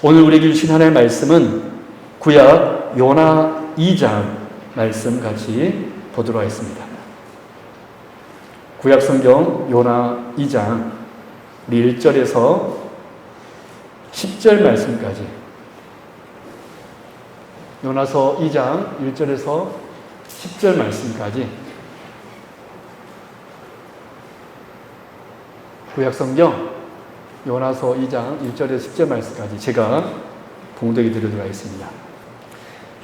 오늘 우리에게 주신 하나님의 말씀은 구약 요나 2장 말씀 같이 보도록 하겠습니다. 구약 성경 요나 2장 우리 1절에서 10절 말씀까지, 요나서 2장 1절에서 10절 말씀까지 구약 성경 요나서 2장 1절에서 10절 말씀까지 제가 봉독해 드리도록 하겠습니다.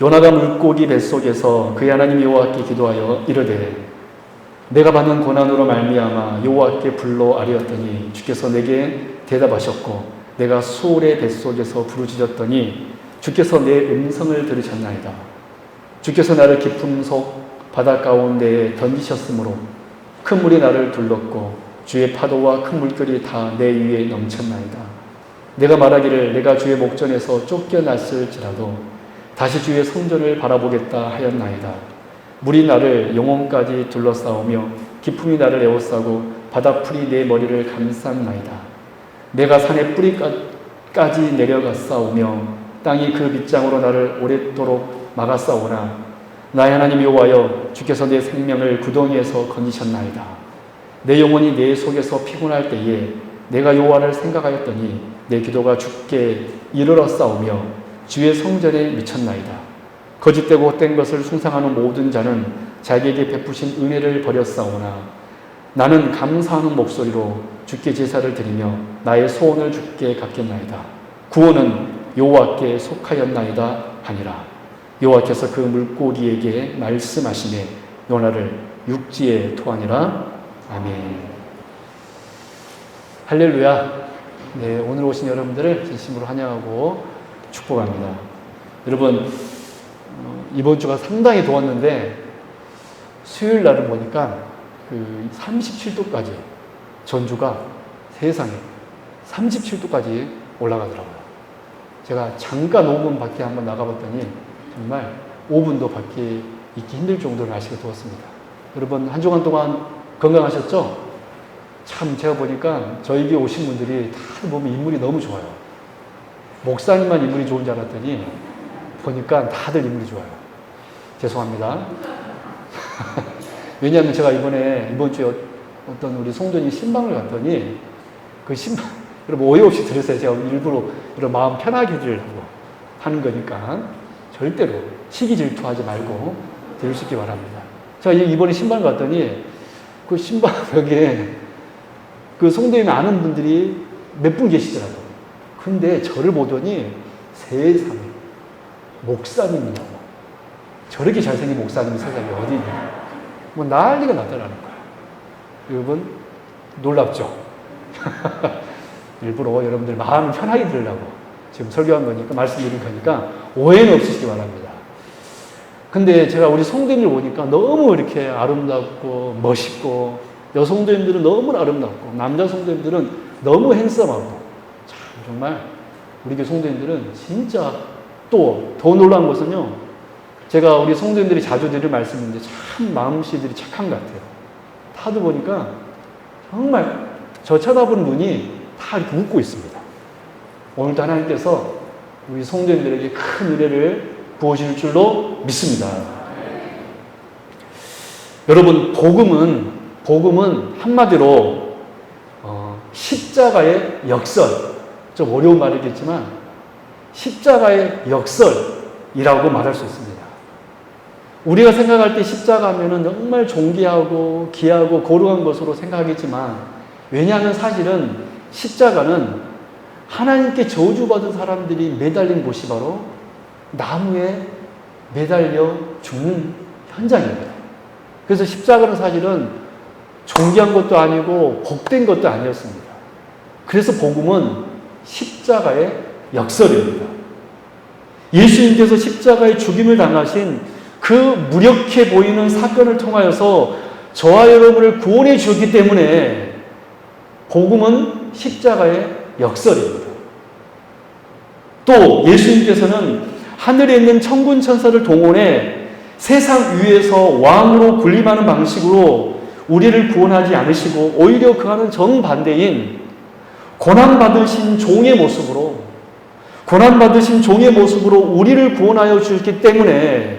요나가 물고기 뱃속에서 그의 하나님 여호와께 기도하여 이르되 내가 받는 고난으로 말미암아 여호와께 불러 아뢰었더니 주께서 내게 대답하셨고 내가 수올의 뱃속에서 부르짖었더니 주께서 내 음성을 들으셨나이다. 주께서 나를 깊음 속 바다 가운데에 던지셨으므로 큰 물이 나를 둘렀고 주의 파도와 큰 물결이 다 내 위에 넘쳤나이다. 내가 말하기를 내가 주의 목전에서 쫓겨났을지라도 다시 주의 성전을 바라보겠다 하였나이다. 물이 나를 영혼까지 둘러싸우며 기품이 나를 에워싸고 바다풀이 내 머리를 감쌌나이다. 내가 산의 뿌리까지 내려갔사오며 땅이 그 밑장으로 나를 오랫도록 막았사오나 나의 하나님 여호와여 주께서 내 생명을 구덩이에서 건지셨나이다. 내 영혼이 내 속에서 피곤할 때에 내가 여호와를 생각하였더니 내 기도가 주께 이르렀사오며 주의 성전에 미쳤나이다. 거짓되고 헛된 것을 숭상하는 모든 자는 자기에게 베푸신 은혜를 버렸사오나 나는 감사하는 목소리로 주께 제사를 드리며 나의 소원을 주께 갚겠나이다. 구원은 여호와께 속하였나이다 하니라. 여호와께서 그 물고기에게 말씀하시매 요나를 육지에 토하니라. 아멘. 할렐루야. 네, 오늘 오신 여러분들을 진심으로 환영하고 축복합니다. 여러분, 이번 주가 상당히 더웠는데 수요일 날은 보니까 37도까지 전주가 세상에 37도까지 올라가더라고요. 제가 잠깐 5분 밖에 한번 나가봤더니 정말 5분도 밖에 있기 힘들 정도로 날씨가 더웠습니다. 여러분, 한 주간 동안 건강하셨죠? 참 제가 보니까 저에게 오신 분들이 다들 보면 인물이 너무 좋아요. 목사님만 인물이 좋은 줄 알았더니 보니까 다들 인물이 좋아요. 죄송합니다. 왜냐하면 제가 이번 주에 어떤 우리 성도님 신방을 갔더니 그 신방, 여러분 오해 없이 들으세요. 제가 일부러 이런 마음 편하게 해드리려고 하는 거니까 절대로 시기 질투하지 말고 들으시기 바랍니다. 제가 이번에 신방을 갔더니 그 신방벽에 그 성도님 아는 분들이 몇 분 계시더라고요. 근데 저를 보더니 세상에 목사님이냐고. 저렇게 잘생긴 목사님이 세상에 어디 있냐. 뭐 난리가 났다라는 거예요. 여러분, 놀랍죠? 일부러 여러분들 마음을 편하게 들으려고 지금 설교한 거니까, 말씀드린 거니까 오해는 없으시기 바랍니다. 근데 제가 우리 성도님들 보니까 너무 이렇게 아름답고 멋있고, 여성도님들은 너무 아름답고, 남자 성도님들은 너무 핸섬하고, 참 정말 우리 교회 성도님들은 진짜, 또 더 놀라운 것은요, 제가 우리 성도님들이 자주 드릴 말씀인데 참 마음씨들이 착한 것 같아요. 다들 보니까 정말 저 쳐다보는 눈이 다 이렇게 웃고 있습니다. 오늘도 하나님께서 우리 성도님들에게 큰 은혜를 부어주실 줄로 믿습니다. 여러분, 복음은 한마디로 십자가의 역설, 좀 어려운 말이겠지만 십자가의 역설이라고 말할 수 있습니다. 우리가 생각할 때 십자가 하면은 정말 존귀하고 귀하고 거룩한 것으로 생각하겠지만, 왜냐하면 사실은 십자가는 하나님께 저주받은 사람들이 매달린 곳이 바로 나무에 매달려 죽는 현장입니다. 그래서 십자가는 사실은 존귀한 것도 아니고 복된 것도 아니었습니다. 그래서 복음은 십자가의 역설입니다. 예수님께서 십자가의 죽임을 당하신 그 무력해 보이는 사건을 통하여서 저와 여러분을 구원해 주었기 때문에 복음은 십자가의 역설입니다. 또 예수님께서는 하늘에 있는 천군 천사를 동원해 세상 위에서 왕으로 군림하는 방식으로 우리를 구원하지 않으시고, 오히려 그와는 정반대인 고난받으신 종의 모습으로 고난받으신 종의 모습으로 우리를 구원하여 주셨기 때문에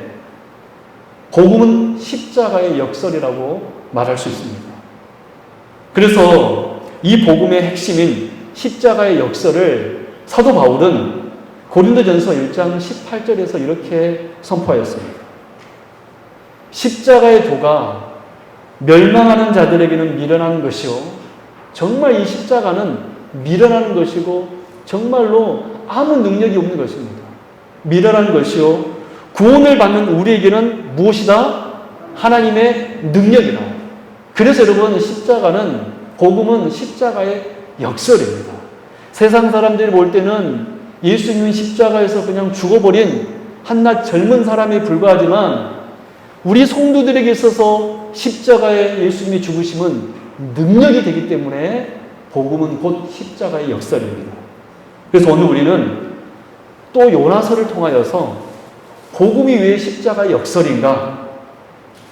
복음은 십자가의 역설이라고 말할 수 있습니다. 그래서 이 복음의 핵심인 십자가의 역설을 사도 바울은 고린도전서 1장 18절에서 이렇게 선포하였습니다. 십자가의 도가 멸망하는 자들에게는 미련한 것이요, 정말 이 십자가는 미련한 것이고 정말로 아무 능력이 없는 것입니다. 미련한 것이요, 구원을 받는 우리에게는 무엇이다? 하나님의 능력이다. 그래서 여러분, 십자가는, 복음은 십자가의 역설입니다. 세상 사람들이 볼 때는 예수님은 십자가에서 그냥 죽어버린 한낱 젊은 사람에 불과하지만 우리 성도들에게 있어서 십자가에 예수님의 죽으심은 능력이 되기 때문에 복음은 곧 십자가의 역설입니다. 그래서 오늘 우리는 또 요나서를 통하여서 복음이 왜 십자가의 역설인가?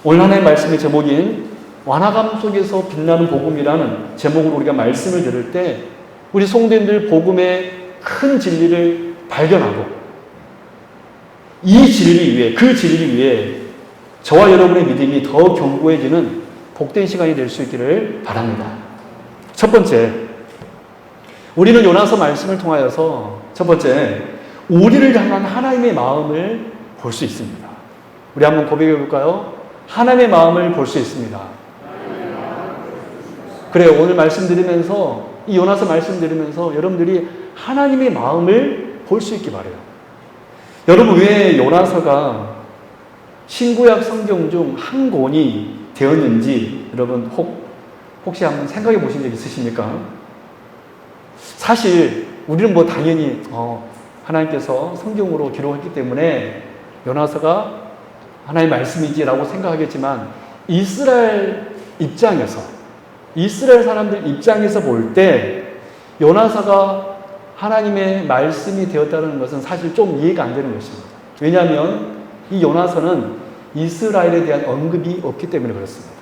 오늘 하나의 말씀의 제목인 완화감 속에서 빛나는 복음이라는 제목으로 우리가 말씀을 들을 때 우리 성도님들 복음의 큰 진리를 발견하고 이 진리 위에, 그 진리 위에 저와 여러분의 믿음이 더 견고해지는 복된 시간이 될 수 있기를 바랍니다. 첫 번째, 우리는 요나서 말씀을 통하여서 첫 번째, 우리를 향한 하나님의 마음을 볼 수 있습니다. 우리 한번 고백해 볼까요? 하나님의 마음을 볼 수 있습니다. 그래요. 오늘 말씀드리면서, 이 요나서 말씀드리면서 여러분들이 하나님의 마음을 볼 수 있기 바라요. 여러분, 왜 요나서가 신구약 성경 중 한 권이 되었는지 여러분 혹시 한번 생각해 보신 적 있으십니까? 사실 우리는 뭐 당연히 하나님께서 성경으로 기록했기 때문에 요나서가 하나님의 말씀이지라고 생각하겠지만 이스라엘 입장에서, 이스라엘 사람들 입장에서 볼 때 요나서가 하나님의 말씀이 되었다는 것은 사실 좀 이해가 안 되는 것입니다. 왜냐하면 이 요나서는 이스라엘에 대한 언급이 없기 때문에 그렇습니다.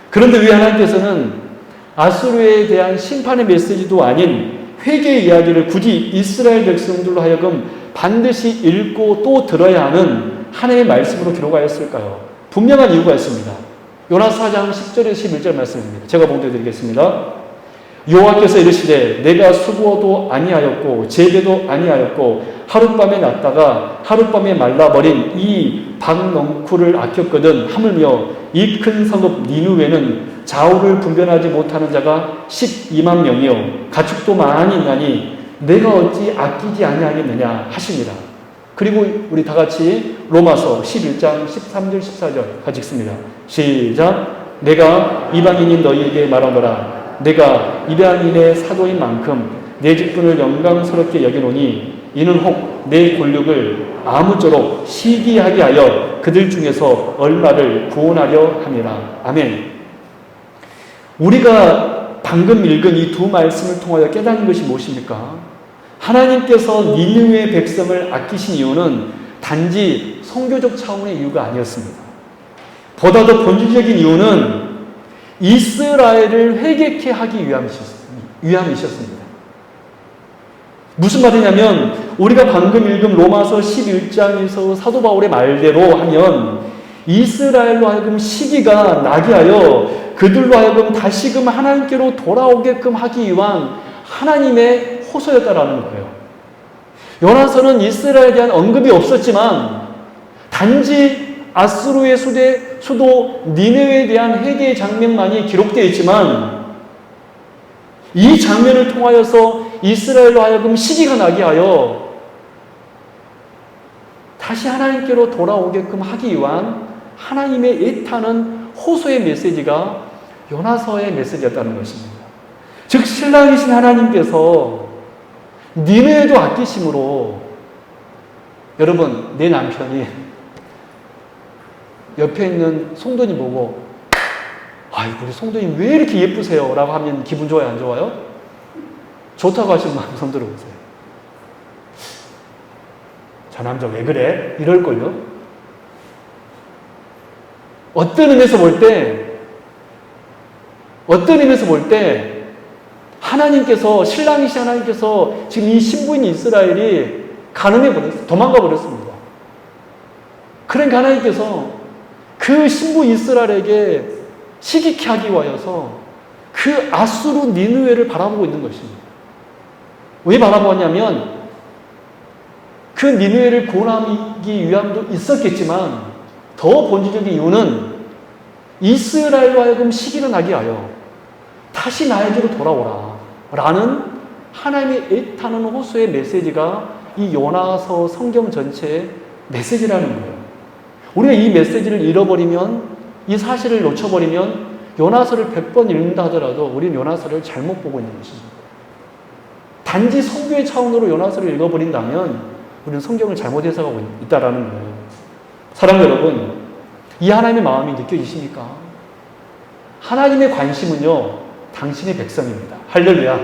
그런데 왜 하나님께서는 아수르에 대한 심판의 메시지도 아닌 회개의 이야기를 굳이 이스라엘 백성들로 하여금 반드시 읽고 또 들어야 하는 하나님의 말씀으로 기록하였을까요? 분명한 이유가 있습니다. 요나서 4장 10절에서 11절 말씀입니다. 제가 봉독해드리겠습니다. 여호와께서 이르시되 내가 수고도 아니하였고 제대도 아니하였고 하룻밤에 났다가 하룻밤에 말라버린 이 박넝쿨을 아꼈거든. 하물며 이 큰 성읍 니느웨는 좌우를 분별하지 못하는 자가 12만 명이요 가축도 많이 있나니 내가 어찌 아끼지 아니하겠느냐 하십니다. 그리고 우리 다 같이 로마서 11장 13절 14절 같이 읽습니다. 시작. 내가 이방인인 너희에게 말하노라. 내가 이방인의 사도인 만큼 내 직분을 영광스럽게 여기노니 이는 혹 내 권력을 아무쪼록 시기하게 하여 그들 중에서 얼마를 구원하려 함이라. 아멘. 우리가 방금 읽은 이 두 말씀을 통하여 깨닫는 것이 무엇입니까? 하나님께서 니느웨 백성을 아끼신 이유는 단지 선교적 차원의 이유가 아니었습니다. 보다 더 본질적인 이유는 이스라엘을 회개케 하기 위함이셨습니다. 무슨 말이냐면 우리가 방금 읽은 로마서 11장에서 사도 바울의 말대로 하면 이스라엘로 하여금 시기가 나게 하여 그들로 하여금 다시금 하나님께로 돌아오게끔 하기 위한 하나님의 호소였다라는 거예요. 요나서는 이스라엘에 대한 언급이 없었지만 단지 아수르의 수도 니느웨에 대한 회개의 장면만이 기록되어 있지만 이 장면을 통하여서 이스라엘로 하여금 시기가 나게 하여 다시 하나님께로 돌아오게끔 하기 위한 하나님의 애타는 호소의 메시지가 요나서의 메시지였다는 것입니다. 즉 신랑이신 하나님께서 니느웨도 아끼심으로 여러분 내 남편이 옆에 있는 송도님 보고 아이고 우리 송도님 왜 이렇게 예쁘세요? 라고 하면 기분 좋아요? 안 좋아요? 좋다고 하시는 마음 손 들어보세요. 저 남자 왜 그래? 이럴걸요? 어떤 의미에서 볼 때 하나님께서, 신랑이신 하나님께서 지금 이 신부인 이스라엘이 가늠해 버렸어요. 도망가 버렸습니다. 그러니까 하나님께서 그 신부 이스라엘에게 시기케 하기 위하여서 그 아수르 니느웨를 바라보고 있는 것입니다. 왜 바라보았냐면 그 니느웨를 구원하기 위함도 있었겠지만 더 본질적인 이유는 이스라엘로 하여금 시기를 나게 하여 다시 나에게로 돌아오라 라는 하나님의 애타는 호소의 메시지가 이 요나서 성경 전체의 메시지라는 거예요. 우리가 이 메시지를 잃어버리면, 이 사실을 놓쳐버리면 요나서를 100번 읽는다 하더라도 우리는 요나서를 잘못 보고 있는 것입니다. 단지 성교의 차원으로 요나서를 읽어버린다면 우리는 성경을 잘못 해석하고 있다라는 거예요. 사랑하는 여러분, 이 하나님의 마음이 느껴지십니까? 하나님의 관심은요, 당신의 백성입니다. 할렐루야.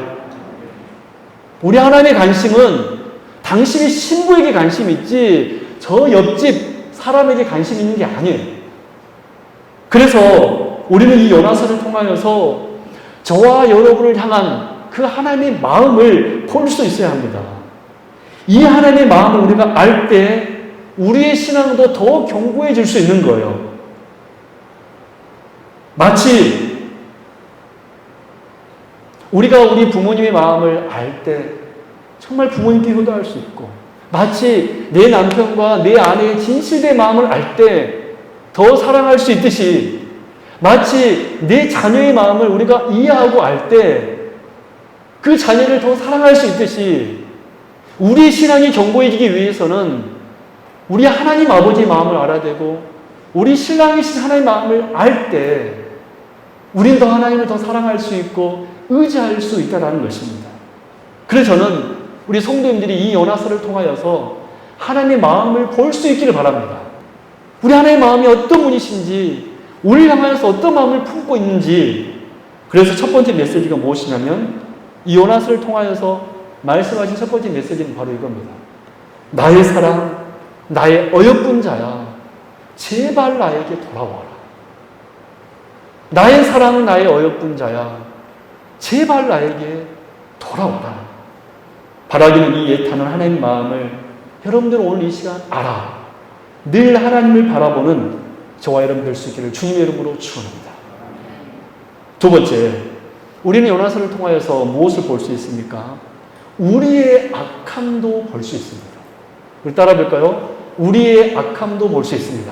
우리 하나님의 관심은 당신의 신부에게 관심이 있지 저 옆집 사람에게 관심이 있는 게 아니에요. 그래서 우리는 이 요나서를 통하여서 저와 여러분을 향한 그 하나님의 마음을 볼 수 있어야 합니다. 이 하나님의 마음을 우리가 알 때 우리의 신앙도 더 견고해질 수 있는 거예요. 마치 우리가 우리 부모님의 마음을 알 때 정말 부모님께 효도할 수 있고, 마치 내 남편과 내 아내의 진실된 마음을 알 때 더 사랑할 수 있듯이, 마치 내 자녀의 마음을 우리가 이해하고 알 때 그 자녀를 더 사랑할 수 있듯이, 우리 신앙이 견고해지기 위해서는 우리 하나님 아버지의 마음을 알아야 되고, 우리 신랑이신 하나님의 마음을 알 때 우리는 더 하나님을 더 사랑할 수 있고 의지할 수 있다는 것입니다. 그래서 저는 우리 성도님들이 이 요나서를 통하여서 하나님의 마음을 볼 수 있기를 바랍니다. 우리 하나님의 마음이 어떤 분이신지, 우리를 향하여서 어떤 마음을 품고 있는지. 그래서 첫 번째 메시지가 무엇이냐면 이 요나서를 통하여서 말씀하신 첫 번째 메시지는 바로 이겁니다. 나의 사랑, 나의 어여쁜 자야, 제발 나에게 돌아와라. 나의 사랑, 나의 어여쁜 자야, 제발 나에게 돌아와라. 바라기는 이 애타는 하나님의 마음을 여러분들은 오늘 이 시간 알아. 늘 하나님을 바라보는 저와 여러분 될 수 있기를 주님의 이름으로 축원합니다. 두 번째, 우리는 요나서를 통하여서 무엇을 볼 수 있습니까? 우리의 악함도 볼 수 있습니다. 우리 따라 볼까요? 우리의 악함도 볼 수 있습니다.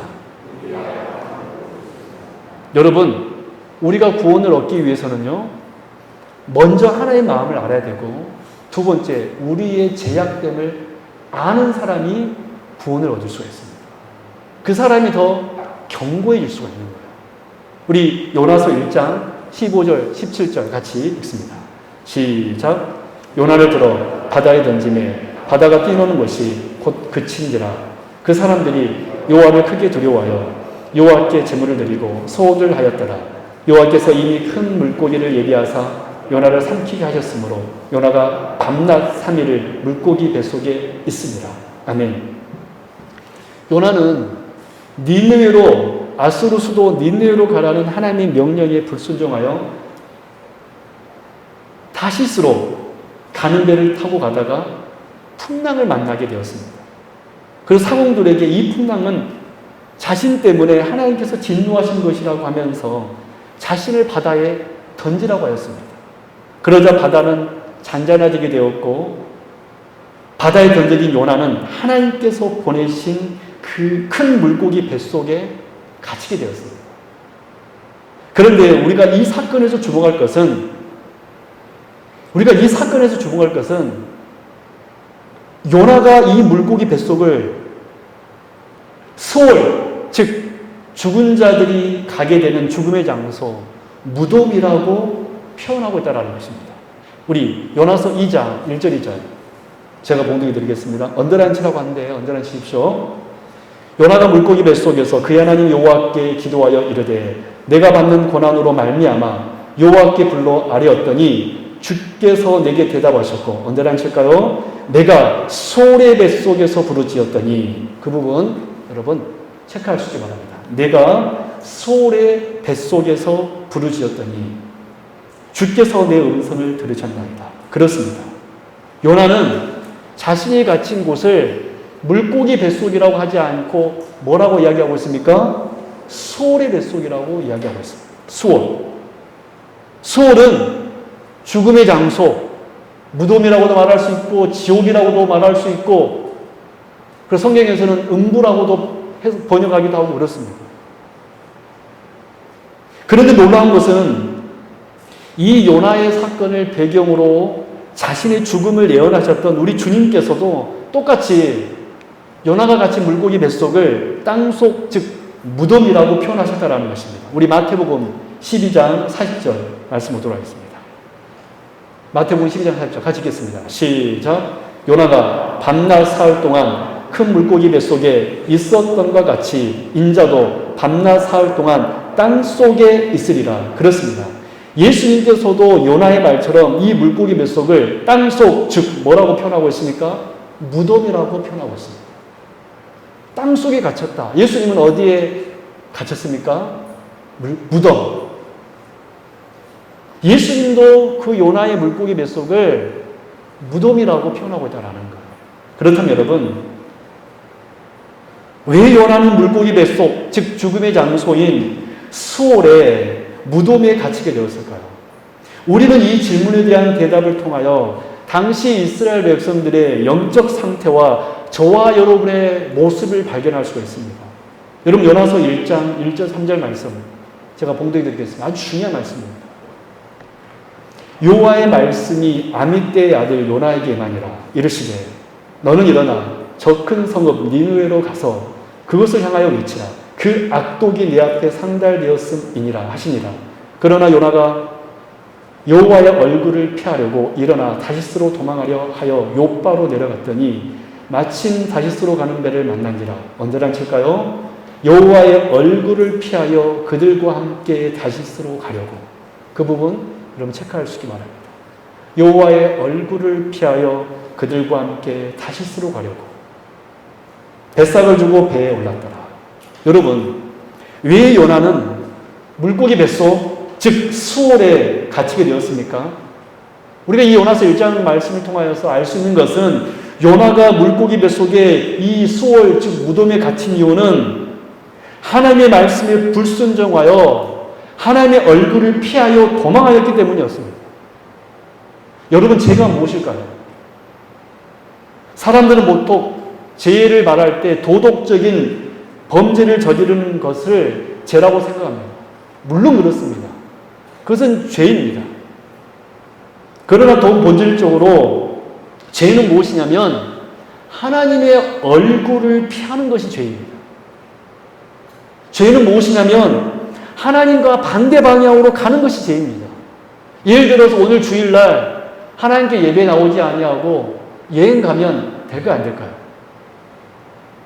여러분, 우리가 구원을 얻기 위해서는요, 먼저 하나님의 마음을 알아야 되고, 두 번째, 우리의 죄악됨을 아는 사람이 구원을 얻을 수가 있습니다. 그 사람이 더 견고해질 수가 있는 거예요. 우리 요나서 1장 15절, 17절 같이 읽습니다. 시작. 요나를 들어 바다에 던지매 바다가 뛰노는 것이 곧 그친지라. 그 사람들이 여호와를 크게 두려워하여 여호와께 제물을 드리고 소원을 하였더라. 여호와께서 이미 큰 물고기를 예비하사 요나를 삼키게 하셨으므로 요나가 밤낮 3일을 물고기 뱃속에 있습니다. 아멘. 요나는 니느웨로, 아수르 수도 니느웨로 가라는 하나님의 명령에 불순종하여 다시스로 가는 배를 타고 가다가 풍랑을 만나게 되었습니다. 그래서 사공들에게 이 풍랑은 자신 때문에 하나님께서 진노하신 것이라고 하면서 자신을 바다에 던지라고 하였습니다. 그러자 바다는 잔잔해지게 되었고, 바다에 던져진 요나는 하나님께서 보내신 그 큰 물고기 뱃속에 갇히게 되었습니다. 그런데 우리가 이 사건에서 주목할 것은 요나가 이 물고기 뱃속을 스올, 즉 죽은 자들이 가게 되는 죽음의 장소, 무덤이라고 표현하고 있다는 것입니다. 우리 요나서 2장 1절 2절 제가 봉독해 드리겠습니다. 언더라인 치라고 하는데 언더라인 치십시오. 요나가 물고기 뱃속에서 그의 하나님 여호와께 기도하여 이르되 내가 받는 고난으로 말미암아 여호와께 불러 아뢰었더니 주께서 내게 대답하셨고, 언더라인 칠까요? 내가 소의 뱃속에서 부르짖었더니, 그 부분 여러분 체크할 수 있기 바랍니다. 내가 소의 뱃속에서 부르짖었더니, 주께서 내 음성을 들으셨나이다. 그렇습니다. 요나는 자신이 갇힌 곳을 물고기 뱃속이라고 하지 않고 뭐라고 이야기하고 있습니까? 수월의 뱃속이라고 이야기하고 있습니다. 수월. 수월은 죽음의 장소, 무덤이라고도 말할 수 있고 지옥이라고도 말할 수 있고, 그래서 성경에서는 음부라고도 번역하기도 하고 그렇습니다. 그런데 놀라운 것은 이 요나의 사건을 배경으로 자신의 죽음을 예언하셨던 우리 주님께서도 똑같이 요나가 갇힌 물고기 뱃속을 땅속, 즉 무덤이라고 표현하셨다는 것입니다. 우리 마태복음 12장 40절 말씀 보도록 하겠습니다. 마태복음 12장 40절 같이 읽겠습니다. 시작. 요나가 밤낮 사흘 동안 큰 물고기 뱃속에 있었던 것 같이 인자도 밤낮 사흘 동안 땅속에 있으리라. 그렇습니다. 예수님께서도 요나의 말처럼 이 물고기 뱃속을 땅속, 즉 뭐라고 표현하고 있습니까? 무덤이라고 표현하고 있습니다. 땅속에 갇혔다. 예수님은 어디에 갇혔습니까? 무덤. 예수님도 그 요나의 물고기 뱃속을 무덤이라고 표현하고 있다는 거예요. 그렇다면 여러분, 왜 요나는 물고기 뱃속, 즉 죽음의 장소인 수올의 무덤에 갇히게 되었을까요? 우리는 이 질문에 대한 대답을 통하여 당시 이스라엘 백성들의 영적 상태와 저와 여러분의 모습을 발견할 수가 있습니다. 여러분 요나서 1장 1절 3절 말씀 제가 봉독해 드리겠습니다. 아주 중요한 말씀입니다. 여호와의 말씀이 아미떼의 아들 요나에게 임하니라. 이르시되 너는 일어나 저 큰 성읍 니느웨로 가서 그것을 향하여 외치라. 그 악독이 내 앞에 상달되었음이니라 하시니라. 그러나 요나가 여호와의 얼굴을 피하려고 일어나 다시스로 도망하려 하여 요바로 내려갔더니 마침 다시스로 가는 배를 만난지라. 언제란 칠까요? 여호와의 얼굴을 피하여 그들과 함께 다시스로 가려고. 그 부분 여러분 체크할 수 있기 바랍니다. 여호와의 얼굴을 피하여 그들과 함께 다시스로 가려고 뱃삭을 주고 배에 올랐더라. 여러분, 왜 요나는 물고기 뱃속, 즉 수올에 갇히게 되었습니까? 우리가 이 요나서 1장 말씀을 통하여서 알 수 있는 것은 요나가 물고기 뱃속에 이 수올, 즉 무덤에 갇힌 이유는 하나님의 말씀에 불순종하여 하나님의 얼굴을 피하여 도망하였기 때문이었습니다. 여러분, 죄가 무엇일까요? 사람들은 보통 죄를 말할 때 도덕적인 범죄를 저지르는 것을 죄라고 생각합니다. 물론 그렇습니다. 그것은 죄입니다. 그러나 더 본질적으로 죄는 무엇이냐면 하나님의 얼굴을 피하는 것이 죄입니다. 죄는 무엇이냐면 하나님과 반대 방향으로 가는 것이 죄입니다. 예를 들어서 오늘 주일날 하나님께 예배 나오지 아니하고 여행 가면 될까요, 안 될까요?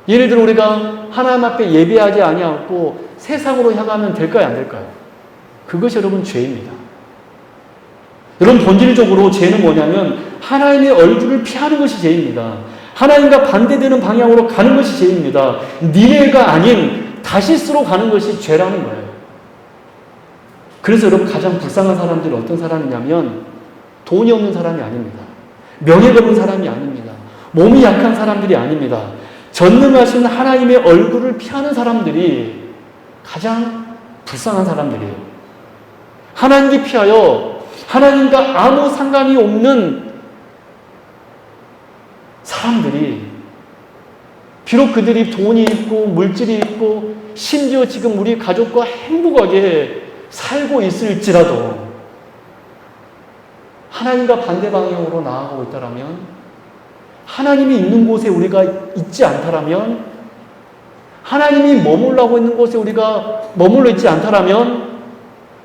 예를 들어 우리가 하나님 앞에 예배하지 아니하고 세상으로 향하면 될까요, 안 될까요? 그것이 여러분 죄입니다. 여러분, 본질적으로 죄는 뭐냐면 하나님의 얼굴을 피하는 것이 죄입니다. 하나님과 반대되는 방향으로 가는 것이 죄입니다. 니네가 아닌 다시스로 가는 것이 죄라는 거예요. 그래서 여러분, 가장 불쌍한 사람들은 어떤 사람이냐면 돈이 없는 사람이 아닙니다. 명예가 없는 사람이 아닙니다. 몸이 약한 사람들이 아닙니다. 전능하신 하나님의 얼굴을 피하는 사람들이 가장 불쌍한 사람들이에요. 하나님께 피하여 하나님과 아무 상관이 없는 사람들이, 비록 그들이 돈이 있고 물질이 있고 심지어 지금 우리 가족과 행복하게 살고 있을지라도 하나님과 반대 방향으로 나아가고 있다라면, 하나님이 있는 곳에 우리가 있지 않다라면, 하나님이 머물라고 있는 곳에 우리가 머물러 있지 않다라면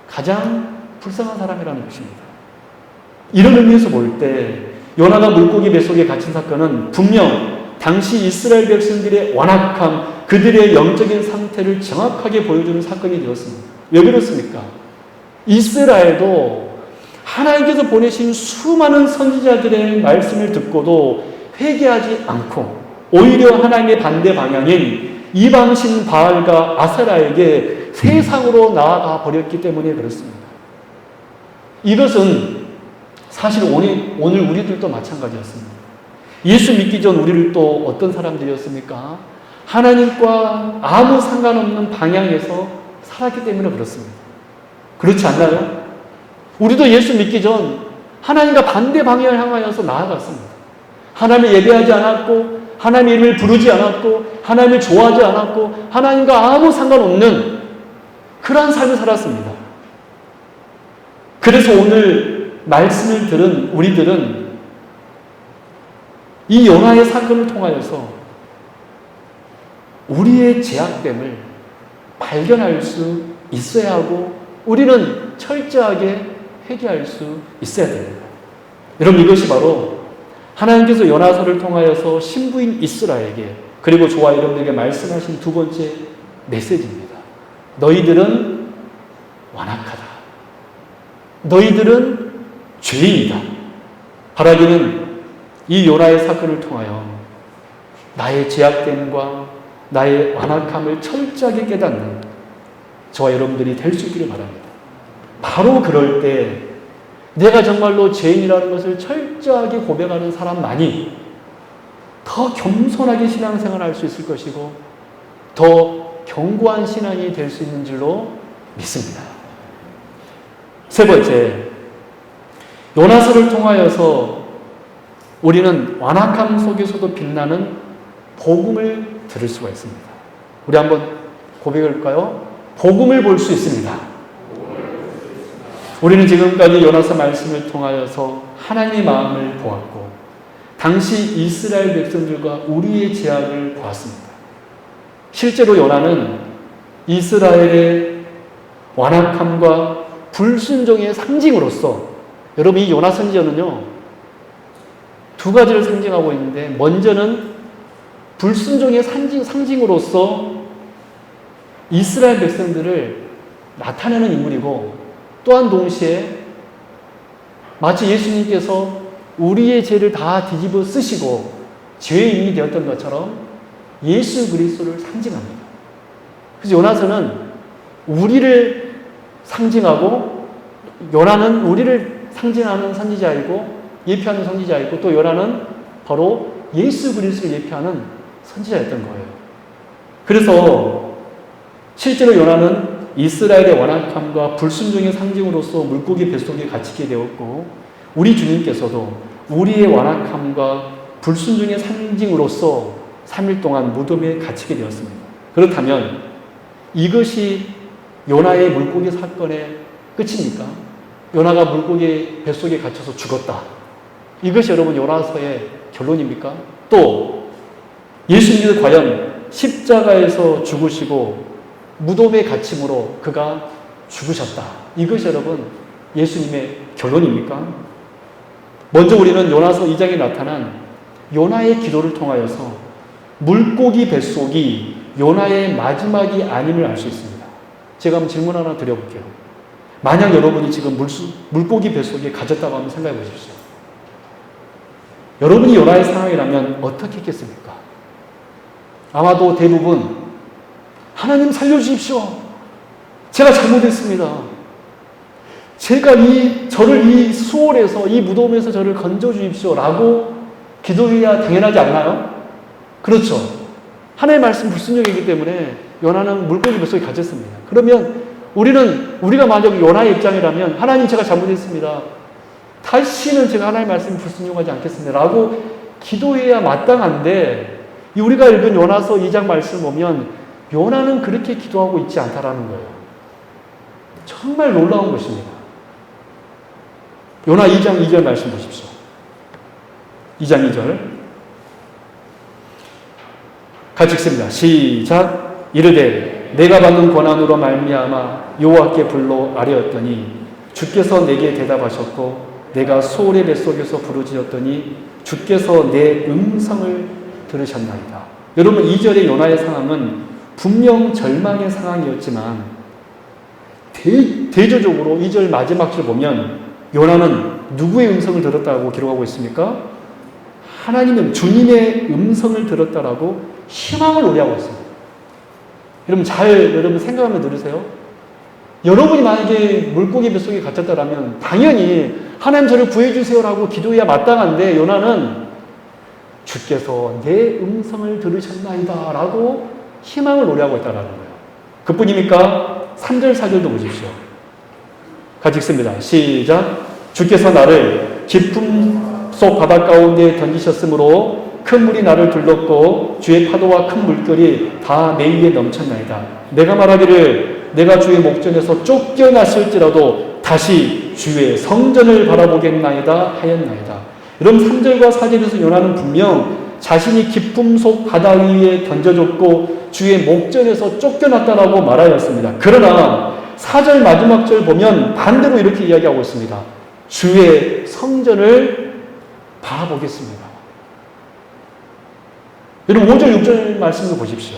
가장 불쌍한 사람이라는 것입니다. 이런 의미에서 볼 때 요나가 물고기 뱃속에 갇힌 사건은 분명 당시 이스라엘 백성들의 완악함, 그들의 영적인 상태를 정확하게 보여주는 사건이 되었습니다. 왜 그렇습니까? 이스라엘도 하나님께서 보내신 수많은 선지자들의 말씀을 듣고도 회개하지 않고 오히려 하나님의 반대 방향인 이방신 바알과 아세라에게 세상으로 나아가 버렸기 때문에 그렇습니다. 이것은 사실 오늘 우리들도 마찬가지였습니다. 예수 믿기 전 우리를 또 어떤 사람들이었습니까? 하나님과 아무 상관없는 방향에서 살았기 때문에 그렇습니다. 그렇지 않나요? 우리도 예수 믿기 전 하나님과 반대 방향을 향하여서 나아갔습니다. 하나님을 예배하지 않았고, 하나님의 이름을 부르지 않았고, 하나님을 좋아하지 않았고, 하나님과 아무 상관없는 그러한 삶을 살았습니다. 그래서 오늘 말씀을 들은 우리들은 이 요나의 사건을 통하여서 우리의 죄악됨을 발견할 수 있어야 하고 우리는 철저하게 회개할 수 있어야 됩니다. 여러분, 이것이 바로 하나님께서 요나서를 통하여서 신부인 이스라엘에게 그리고 저와 여러분에게 말씀하신 두 번째 메시지입니다. 너희들은 완악하다. 너희들은 죄인이다. 바라기는 이 요나의 사건을 통하여 나의 죄악됨과 나의 완악함을 철저하게 깨닫는 저와 여러분들이 될 수 있기를 바랍니다. 바로 그럴 때 내가 정말로 죄인이라는 것을 철저하게 고백하는 사람만이 더 겸손하게 신앙생활을 할 수 있을 것이고 더 견고한 신앙이 될 수 있는 줄로 믿습니다. 세 번째, 요나서를 통하여서 우리는 완악함 속에서도 빛나는 복음을 들을 수가 있습니다. 우리 한번 고백할까요? 복음을 볼 수 있습니다. 우리는 지금까지 요나서 말씀을 통하여서 하나님의 마음을 보았고 당시 이스라엘 백성들과 우리의 죄악을 보았습니다. 실제로 요나는 이스라엘의 완악함과 불순종의 상징으로서, 여러분 이 요나 선지자는요 두 가지를 상징하고 있는데, 먼저는 불순종의 상징으로서 이스라엘 백성들을 나타내는 인물이고, 또한 동시에 마치 예수님께서 우리의 죄를 다 뒤집어 쓰시고 죄인이 되었던 것처럼 예수 그리스도를 상징합니다. 그래서 요나서는 우리를 상징하고, 요나는 우리를 상징하는 선지자이고 예표하는 선지자이고, 또 요나는 바로 예수 그리스도를 예표하는 선지자였던 거예요. 그래서 실제로 요나는 이스라엘의 완악함과 불순종의 상징으로서 물고기 뱃속에 갇히게 되었고, 우리 주님께서도 우리의 완악함과 불순종의 상징으로서 3일 동안 무덤에 갇히게 되었습니다. 그렇다면 이것이 요나의 물고기 사건의 끝입니까? 요나가 물고기 뱃속에 갇혀서 죽었다. 이것이 여러분 요나서의 결론입니까? 또 예수님께서 과연 십자가에서 죽으시고 무덤에 갇힘으로 그가 죽으셨다. 이것이 여러분 예수님의 결론입니까? 먼저 우리는 요나서 2장에 나타난 요나의 기도를 통하여서 물고기 뱃속이 요나의 마지막이 아님을 알 수 있습니다. 제가 한번 질문 하나 드려볼게요. 만약 여러분이 지금 물고기 뱃속에 갇혔다고 한번 생각해 보십시오. 여러분이 요나의 상황이라면 어떻게 했겠습니까? 아마도 대부분 하나님 살려주십시오. 제가 잘못했습니다. 제가 저를 이 수월에서, 이 무덤에서 저를 건져주십시오. 라고 기도해야 당연하지 않나요? 그렇죠. 하나님의 말씀 불순종이기 때문에 요나는 물고기 뱃속에 갇혔습니다. 그러면 우리가 만약 요나의 입장이라면, 하나님 제가 잘못했습니다. 다시는 제가 하나님의 말씀 불순종하지 않겠습니다. 라고 기도해야 마땅한데, 우리가 읽은 요나서 2장 말씀을 보면 요나는 그렇게 기도하고 있지 않다라는 거예요. 정말 놀라운 것입니다. 요나 2장 2절 말씀 보십시오. 2장 2절 같이 읽습니다. 시작. 이르되 내가 받는 고난으로 말미암아 여호와께 불러 아뢰었더니 주께서 내게 대답하셨고 내가 소울의 뱃속에서 부르짖었더니 주께서 내 음성을 들으셨나이다. 여러분 2절의 요나의 상황은 분명 절망의 상황이었지만 대조적으로 2절 마지막 줄 보면 요나는 누구의 음성을 들었다고 기록하고 있습니까? 하나님의, 주님의 음성을 들었다라고 희망을 노래하고 있습니다. 여러분 여러분 생각하면 들으세요. 여러분이 만약에 물고기 뱃속에 갇혔다라면 당연히 하나님 저를 구해주세요라고 기도해야 마땅한데 요나는 주께서 내 음성을 들으셨나이다 라고 희망을 노래하고 있다는 거예요. 그뿐입니까? 3절 4절도 보십시오. 같이 읽습니다. 시작. 주께서 나를 깊음 속 바다 가운데 던지셨으므로 큰 물이 나를 둘렀고 주의 파도와 큰 물결이 다 내 위에 넘쳤나이다. 내가 말하기를 내가 주의 목전에서 쫓겨났을지라도 다시 주의 성전을 바라보겠나이다 하였나이다. 여러분 3절과 4절에서 요나는 분명 자신이 깊음 속 바다 위에 던져졌고 주의 목전에서 쫓겨났다라고 말하였습니다. 그러나 4절 마지막 절 보면 반대로 이렇게 이야기하고 있습니다. 주의 성전을 바라보겠습니다. 여러분 5절 6절 말씀을 보십시오.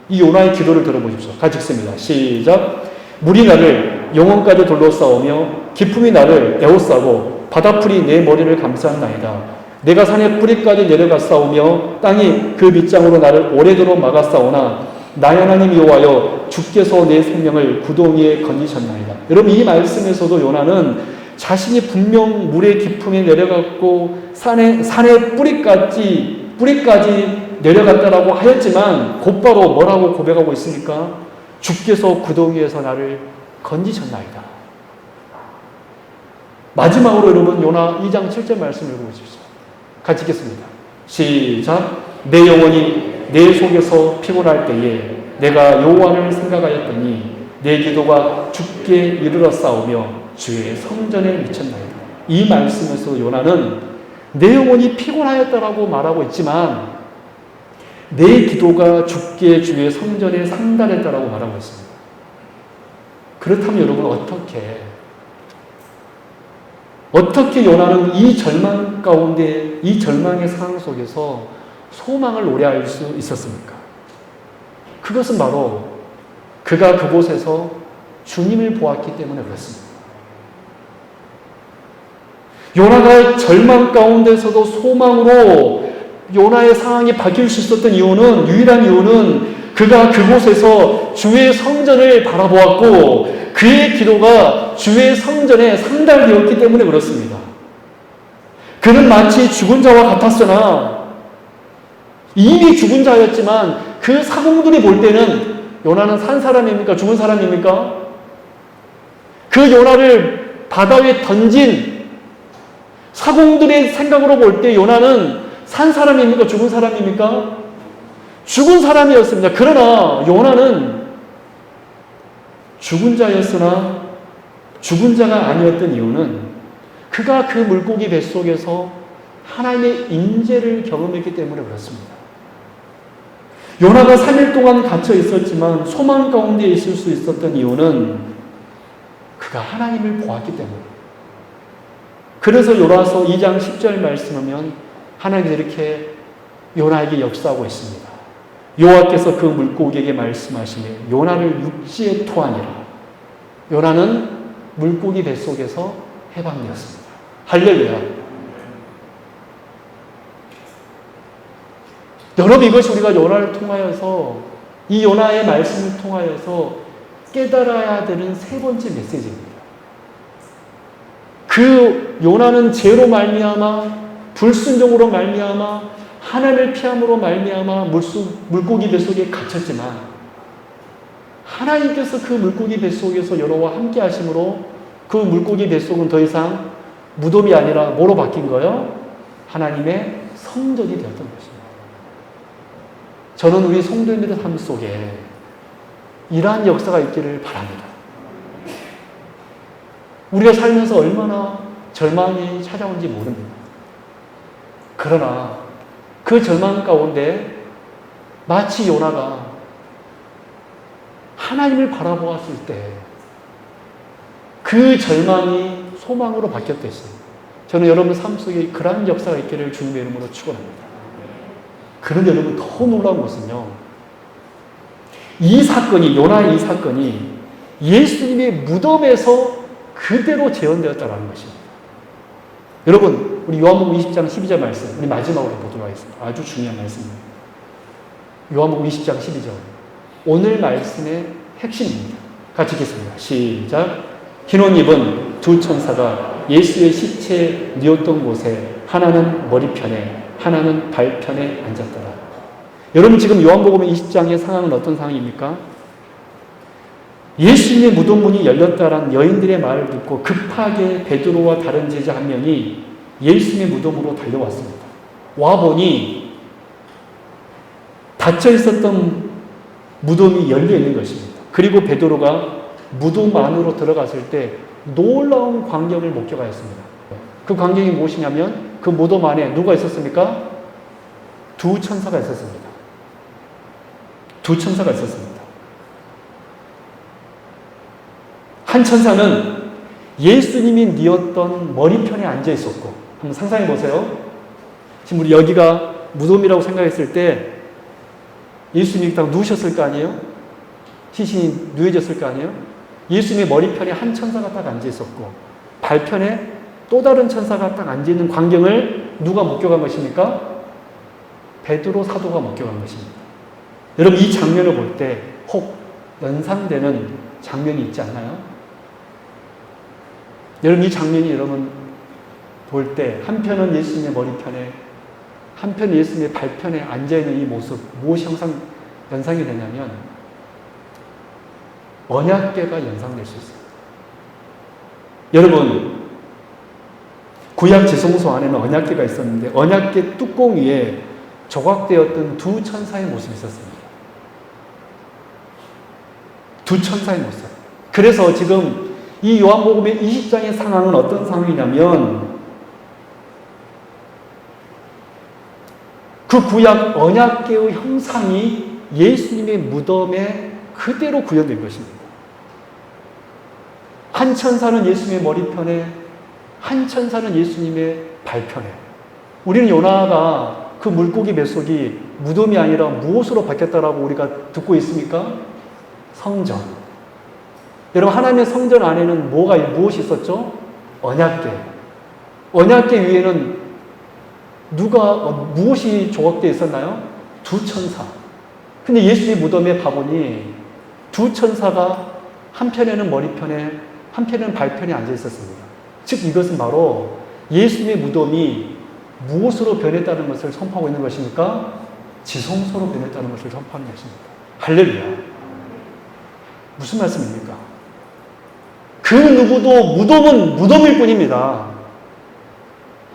이 요나의 기도를 들어보십시오. 같이 읽습니다. 시작. 물이 나를 영혼까지 둘러싸우며 깊음이 나를 에워싸고 바다풀이 내 머리를 감쌌나이다. 내가 산의 뿌리까지 내려갔사오며 땅이 그 밑장으로 나를 오래도록 막았사오나 나의 하나님 여호와여 주께서 내 생명을 구덩 위에 건지셨나이다. 여러분 이 말씀에서도 요나는 자신이 분명 물의 깊음에 내려갔고 산의 뿌리까지 내려갔다라고 하였지만 곧바로 뭐라고 고백하고 있습니까? 주께서 구덩 위에서 나를 건지셨나이다. 마지막으로 여러분 요나 2장 7절 말씀을 읽어보십시오. 같이 읽겠습니다. 시작. 내 영혼이 내 속에서 피곤할 때에 내가 여호와를 생각하였더니 내 기도가 주께 이르렀사오며 주의 성전에 미쳤나이다. 이 말씀에서 요나는 내 영혼이 피곤하였다라고 말하고 있지만 내 기도가 주께 주의 성전에 상달했다라고 말하고 있습니다. 그렇다면 여러분 어떻게 요나는 이 절망 가운데 이 절망의 상황 속에서 소망을 노래할 수 있었습니까? 그것은 바로 그가 그곳에서 주님을 보았기 때문에 그렇습니다. 요나가 절망 가운데서도 소망으로 요나의 상황이 바뀔 수 있었던 유일한 이유는 그가 그곳에서 주의 성전을 바라보았고 그의 기도가 주의 성전에 상달되었기 때문에 그렇습니다. 그는 마치 죽은 자와 같았으나 이미 죽은 자였지만 그 사공들이 볼 때는 요나는 산 사람입니까? 죽은 사람입니까? 그 요나를 바다 위에 던진 사공들의 생각으로 볼 때 요나는 산 사람입니까? 죽은 사람입니까? 죽은 사람이었습니다. 그러나 요나는 죽은 자였으나 죽은 자가 아니었던 이유는 그가 그 물고기 뱃속에서 하나님의 임재를 경험했기 때문에 그렇습니다. 요나가 3일 동안 갇혀 있었지만 소망 가운데 있을 수 있었던 이유는 그가 하나님을 보았기 때문에. 그래서 요나서 2장 10절 말씀하면 하나님이 이렇게 요나에게 역사하고 있습니다. 여호와께서 그 물고기에게 말씀하시되 요나를 육지에 토하니라. 요나는 물고기 뱃속에서 해방되었습니다. 할렐루야. 여러분 이것이 우리가 요나를 통하여서 이 요나의 말씀을 통하여서 깨달아야 되는 세 번째 메시지입니다. 그 요나는 죄로 말미암아 불순종으로 말미암아 하나님을 피함으로 말미암아 물고기 뱃속에 갇혔지만 하나님께서 그 물고기 뱃속에서 여러와 함께 하심으로 그 물고기 뱃속은 더 이상 무덤이 아니라 뭐로 바뀐 거예요? 하나님의 성전이 되었던 것입니다. 저는 우리 성도님들의 삶 속에 이러한 역사가 있기를 바랍니다. 우리가 살면서 얼마나 절망이 찾아온지 모릅니다. 그러나 그 절망 가운데 마치 요나가 하나님을 바라보았을 때 그 절망이 소망으로 바뀌었듯이 저는 여러분 삶 속에 그러한 역사가 있기를 주님의 이름으로 축원합니다. 그런데 여러분 더 놀라운 것은요. 요나의 이 사건이 예수님의 무덤에서 그대로 재현되었다는 것입니다. 여러분 우리 요한복음 20장 12절 말씀 우리 마지막으로 보도록 하겠습니다. 아주 중요한 말씀입니다. 요한복음 20장 12절 오늘 말씀의 핵심입니다. 같이 읽겠습니다. 시작. 흰 옷 입은 두 천사가 예수의 시체 뉘었던 곳에 하나는 머리편에 하나는 발편에 앉았더라. 여러분 지금 요한복음 20장의 상황은 어떤 상황입니까? 예수님의 무덤 문이 열렸다라는 여인들의 말을 듣고 급하게 베드로와 다른 제자 한 명이 예수님의 무덤으로 달려왔습니다. 와보니 닫혀 있었던 무덤이 열려 있는 것입니다. 그리고 베드로가 무덤 안으로 들어갔을 때 놀라운 광경을 목격하였습니다. 그 광경이 무엇이냐면 그 무덤 안에 누가 있었습니까? 두 천사가 있었습니다. 두 천사가 있었습니다. 한 천사는 예수님이 뉘었던 머리편에 앉아 있었고, 한번 상상해 보세요. 지금 우리 여기가 무덤이라고 생각했을 때 예수님이 딱 누우셨을 거 아니에요? 시신이 누워졌을 거 아니에요? 예수님의 머리편에 한 천사가 딱 앉아 있었고, 발편에 또 다른 천사가 딱 앉아 있는 광경을 누가 목격한 것입니까? 베드로 사도가 목격한 것입니다. 여러분 이 장면을 볼 때 혹 연상되는 장면이 있지 않나요? 여러분 이 장면이 여러분 볼 때 한편은 예수님의 머리편에 한편 예수님의 발편에 앉아있는 이 모습 무엇이 연상이 되냐면 언약궤가 연상될 수 있어요. 여러분 구약 지성소 안에는 언약궤가 있었는데 언약궤 뚜껑 위에 조각되었던 두 천사의 모습이 있었습니다. 두 천사의 모습. 그래서 지금 이 요한복음의 20장의 상황은 어떤 상황이냐면 그 구약 언약궤의 형상이 예수님의 무덤에 그대로 구현된 것입니다. 한 천사는 예수님의 머리편에 한 천사는 예수님의 발편에. 우리는 요나가 그 물고기 뱃속이 무덤이 아니라 무엇으로 바뀌었다라고 우리가 듣고 있습니까? 성전. 여러분 하나님의 성전 안에는 무엇이 있었죠? 언약궤. 언약궤 위에는 무엇이 조각되어 있었나요? 두 천사. 근데 예수님 무덤에 가보니 두 천사가 한편에는 머리편에 한편에는 발편에 앉아 있었습니다. 즉 이것은 바로 예수님의 무덤이 무엇으로 변했다는 것을 선포하고 있는 것입니까? 지성소로 변했다는 것을 선포하는 것입니다. 할렐루야. 무슨 말씀입니까? 그 누구도 무덤은 무덤일 뿐입니다.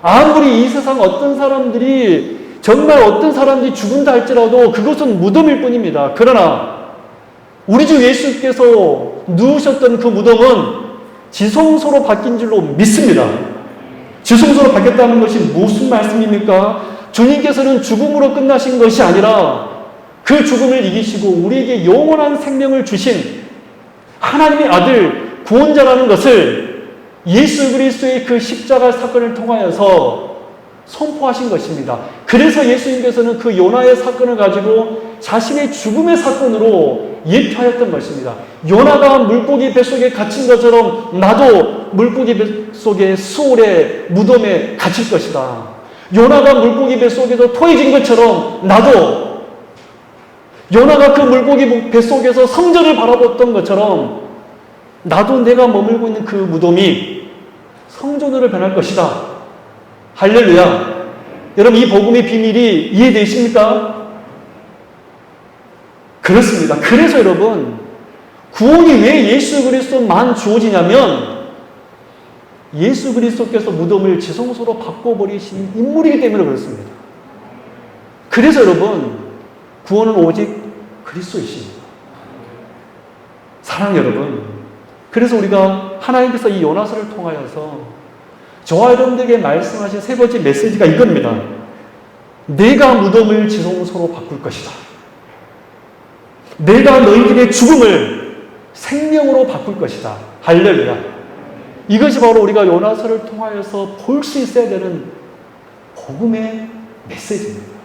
아무리 이 세상 어떤 사람들이 정말 어떤 사람들이 죽은다 할지라도 그것은 무덤일 뿐입니다. 그러나 우리 주 예수께서 누우셨던 그 무덤은 지성소로 바뀐 줄로 믿습니다. 지성소로 바뀌었다는 것이 무슨 말씀입니까? 주님께서는 죽음으로 끝나신 것이 아니라 그 죽음을 이기시고 우리에게 영원한 생명을 주신 하나님의 아들 구원자라는 것을 예수 그리스도의 그 십자가 사건을 통하여서 선포하신 것입니다. 그래서 예수님께서는 그 요나의 사건을 가지고 자신의 죽음의 사건으로 예표하였던 것입니다. 요나가 물고기 뱃속에 갇힌 것처럼 나도 물고기 뱃속에 수올의 무덤에 갇힐 것이다. 요나가 물고기 뱃속에서 토해진 것처럼 나도 요나가 그 물고기 뱃속에서 성전을 바라봤던 것처럼 나도 내가 머물고 있는 그 무덤이 성전으로 변할 것이다. 할렐루야. 여러분 이 복음의 비밀이 이해되십니까? 그렇습니다. 그래서 여러분 구원이 왜 예수 그리스도만 주어지냐면 예수 그리스도께서 무덤을 지성소로 바꿔버리신 인물이기 때문에 그렇습니다. 그래서 여러분 구원은 오직 그리스도이십니다. 사랑 여러분, 그래서 우리가 하나님께서 이 요나서를 통하여서 저와 여러분들에게 말씀하신 세 번째 메시지가 이겁니다. 내가 무덤을 지성소로 바꿀 것이다. 내가 너희들의 죽음을 생명으로 바꿀 것이다. 할렐루야. 이것이 바로 우리가 요나서를 통하여서 볼 수 있어야 되는 복음의 메시지입니다.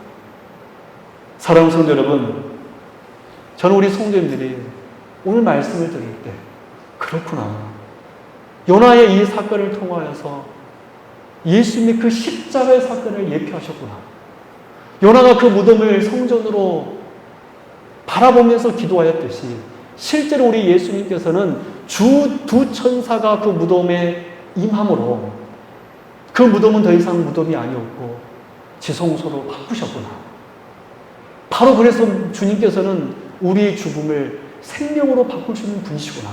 사랑하는 성도 여러분, 저는 우리 성도님들이 오늘 말씀을 들을 때 그렇구나. 요나의 이 사건을 통하여서 예수님이 그 십자가의 사건을 예표하셨구나. 요나가 그 무덤을 성전으로 바라보면서 기도하였듯이 실제로 우리 예수님께서는 주 두 천사가 그 무덤에 임함으로 그 무덤은 더 이상 무덤이 아니었고 지성소로 바꾸셨구나. 바로 그래서 주님께서는 우리의 죽음을 생명으로 바꿀 수 있는 분이시구나.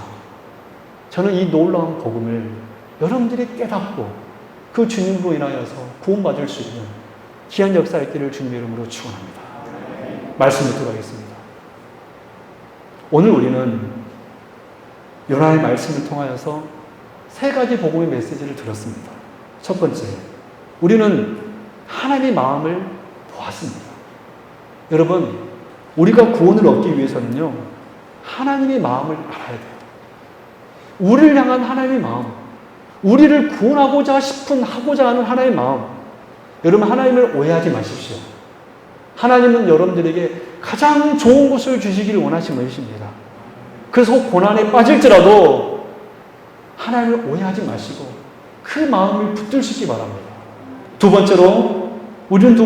저는 이 놀라운 복음을 여러분들이 깨닫고 그 주님으로 인하여서 구원받을 수 있는 귀한 역사의 길을 주님의 이름으로 축원합니다. 말씀 듣도록 하겠습니다. 오늘 우리는 요나의 말씀을 통하여서 세 가지 복음의 메시지를 들었습니다. 첫 번째, 우리는 하나님의 마음을 보았습니다. 여러분, 우리가 구원을 얻기 위해서는요, 하나님의 마음을 알아야 돼요. 우리를 향한 하나님의 마음, 우리를 구원하고자 하고자 하는 하나님의 마음. 여러분, 하나님을 오해하지 마십시오. 하나님은 여러분들에게 가장 좋은 것을 주시기를 원하시는 분이십니다. 그래서 고난에 빠질지라도 하나님을 오해하지 마시고 그 마음을 붙들시기 바랍니다. 두 번째로, 우리는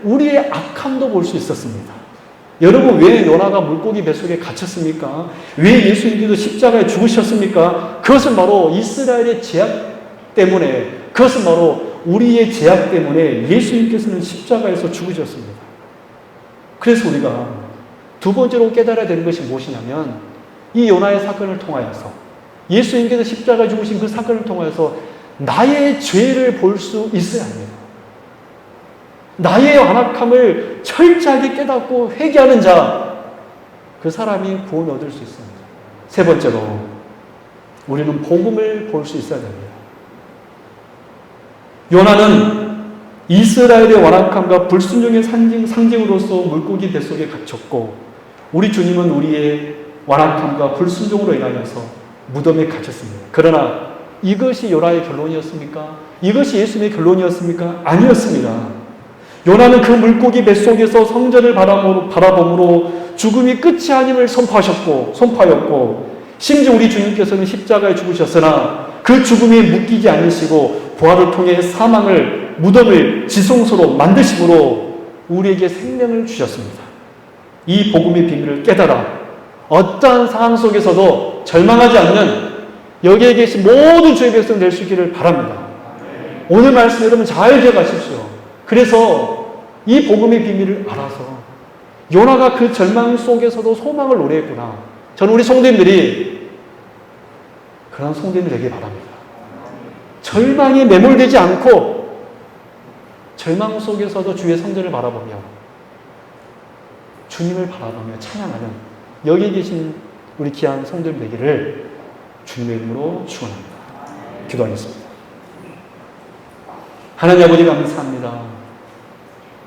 우리의 악함도 볼 수 있었습니다. 여러분, 왜 요나가 물고기 뱃속에 갇혔습니까? 왜 예수님께서 십자가에 죽으셨습니까? 그것은 바로 이스라엘의 죄악 때문에, 그것은 바로 우리의 죄악 때문에 예수님께서는 십자가에서 죽으셨습니다. 그래서 우리가 두 번째로 깨달아야 되는 것이 무엇이냐면, 이 요나의 사건을 통하여서, 예수님께서 십자가에 죽으신 그 사건을 통하여서 나의 죄를 볼 수 있어야 합니다. 나의 완악함을 철저하게 깨닫고 회개하는 자, 그 사람이 구원을 얻을 수 있습니다. 세 번째로, 우리는 복음을 볼 수 있어야 됩니다. 요나는 이스라엘의 완악함과 불순종의 상징으로서 물고기 뱃속에 갇혔고, 우리 주님은 우리의 완악함과 불순종으로 인하여서 무덤에 갇혔습니다. 그러나 이것이 요나의 결론이었습니까? 이것이 예수님의 결론이었습니까? 아니었습니다. 요나는 그 물고기 뱃속에서 성전을 바라봄으로 죽음이 끝이 아님을 선포하였고, 심지어 우리 주님께서는 십자가에 죽으셨으나 그 죽음이 묶이지 않으시고 부활을 통해 무덤을 지성소로 만드심으로 우리에게 생명을 주셨습니다. 이 복음의 비밀을 깨달아 어떠한 상황 속에서도 절망하지 않는 여기에 계신 모든 주의 백성 될 수 있기를 바랍니다. 오늘 말씀 여러분 잘 기억하십시오. 그래서 이 복음의 비밀을 알아서 요나가 그 절망 속에서도 소망을 노래했구나. 저는 우리 성도님들이 그런 성도님이 되길 바랍니다. 절망에 매몰되지 않고 절망 속에서도 주의 성전을 바라보며 주님을 바라보며 찬양하는 여기에 계신 우리 귀한 성도님 되기를 주님의 이름으로 축원합니다. 기도하겠습니다. 하나님 아버지 감사합니다.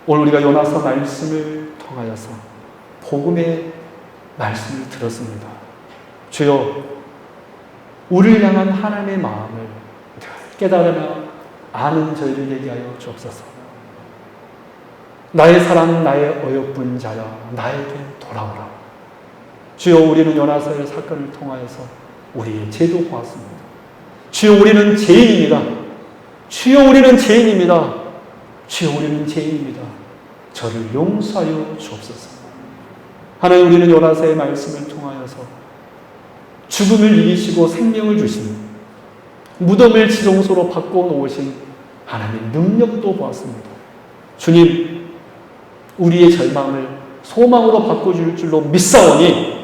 오늘 우리가 요나서 말씀을 통하여서 복음의 말씀을 들었습니다. 주여, 우리를 향한 하나님의 마음을 깨달으며 아는 저희를 되게 하여 주옵소서. 나의 사랑, 나의 어여쁜 자여, 나에게 돌아오라. 주여, 우리는 요나서의 사건을 통하여서 우리의 죄도 보았습니다. 주여, 우리는 죄인입니다. 주여, 우리는 죄인입니다. 주여, 우리는 죄인입니다. 저를 용서하여 주옵소서. 하나님, 우리는 요나서의 말씀을 통하여서 죽음을 이기시고 생명을 주신, 무덤을 지성소로 바꿔놓으신 하나님의 능력도 보았습니다. 주님, 우리의 절망을 소망으로 바꿔줄 줄로 믿사오니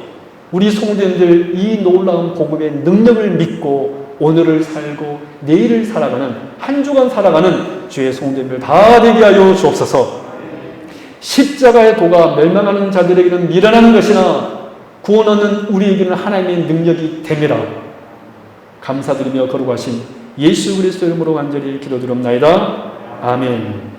우리 성도님들 이 놀라운 복음의 능력을 믿고 오늘을 살고 내일을 살아가는, 한 주간 살아가는 주의 성도님들 다 되게 하여 주옵소서. 십자가의 도가 멸망하는 자들에게는 미련한 것이나 구원 얻는 우리에게는 하나님의 능력이 됩니다. 감사드리며 거룩하신 예수 그리스도 이름으로 간절히 기도드립나이다. 아멘.